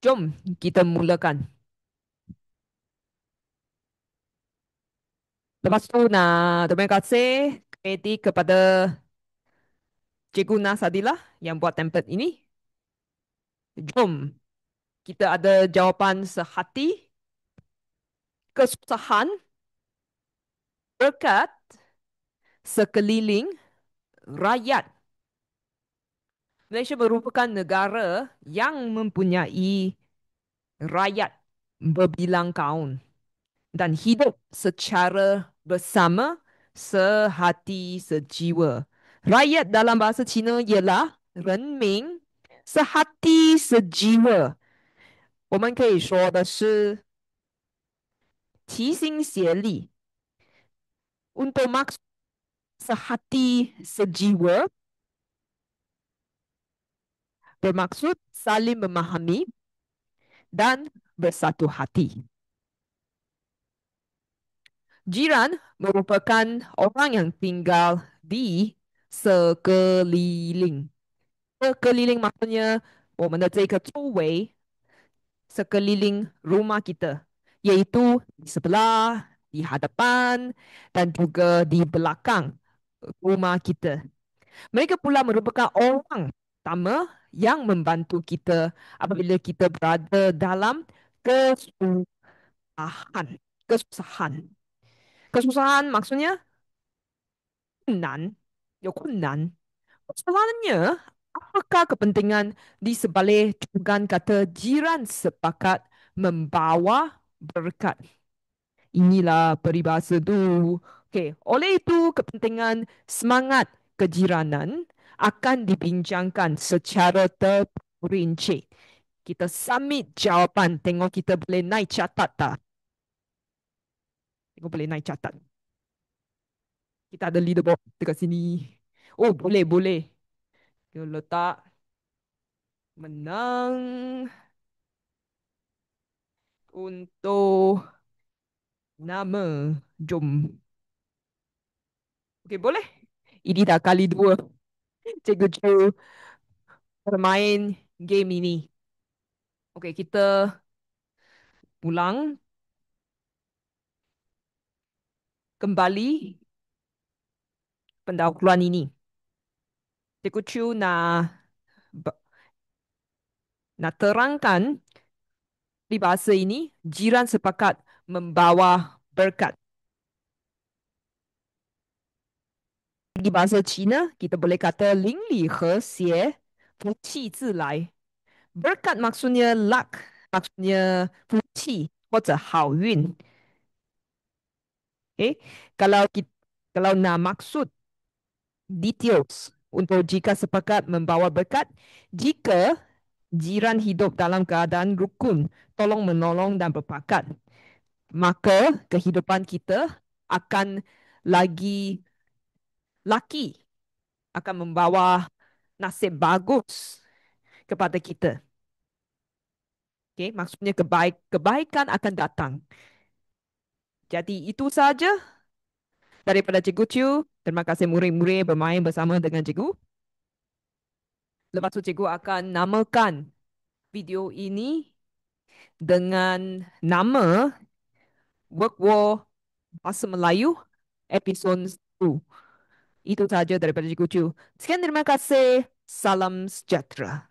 Jom kita mulakan. Lepas tu nak terima kasih kredit kepada Cikgu Nasadilah yang buat template ini. Jom kita ada jawapan sehati, kesusahan, berkat, sekeliling, rakyat. Malaysia merupakan negara yang mempunyai rakyat berbilang kaum dan hidup secara bersama, sehati sejiwa. Rakyat dalam bahasa Cina ialah 人民，sehati sejiwa。我们可以说的是齐心协力。Untuk maksud sehati sejiwa bermaksud saling memahami dan bersatu hati. Jiran merupakan orang yang tinggal di sekeliling. Sekeliling maksudnya 我们的这个周围，sekeliling rumah kita, iaitu di sebelah, di hadapan dan juga di belakang rumah kita. Mereka pula merupakan orang pertama yang membantu kita apabila kita berada dalam kesusahan. Kesusahan. Kesusahan maksudnya 困难，有困难。Soalannya, apakah kepentingan di sebalik cugan kata jiran sepakat membawa berkat? Inilah peribahasa tu. Okey, oleh itu kepentingan semangat kejiranan akan dibincangkan secara terperinci. Kita submit jawapan. Tengok kita boleh naik catat tak? Tengok boleh naik catat. Kita ada leaderboard dekat sini. Oh, boleh, boleh. Kita letak menang untuk nama. Jom. Okey, boleh? Ini dah kali dua Cikgu Ju bermain game ini. Okey, kita ulang kembali pendahuluan ini. Cikgu Chu nak terangkan di bahasa ini, jiran sepakat membawa berkat. Di bahasa Cina, kita boleh kata 邻里和谐，福气自来。Berkat maksudnya luck, maksudnya 福气或者好运。Okay? Kalau nak maksud details untuk jika sepakat membawa berkat, jika jiran hidup dalam keadaan rukun, tolong menolong dan berpakat, maka kehidupan kita akan lagi laki, akan membawa nasib bagus kepada kita. Okay? Maksudnya kebaikan akan datang. Jadi itu saja daripada Cikgu Chu. Terima kasih murid-murid bermain bersama dengan Cikgu. Lepas tu Cikgu akan namakan video ini dengan nama Work War Bahasa Melayu episod 1. Itu saja daripada Cikgu Chu. Sekian terima kasih. Salam sejahtera.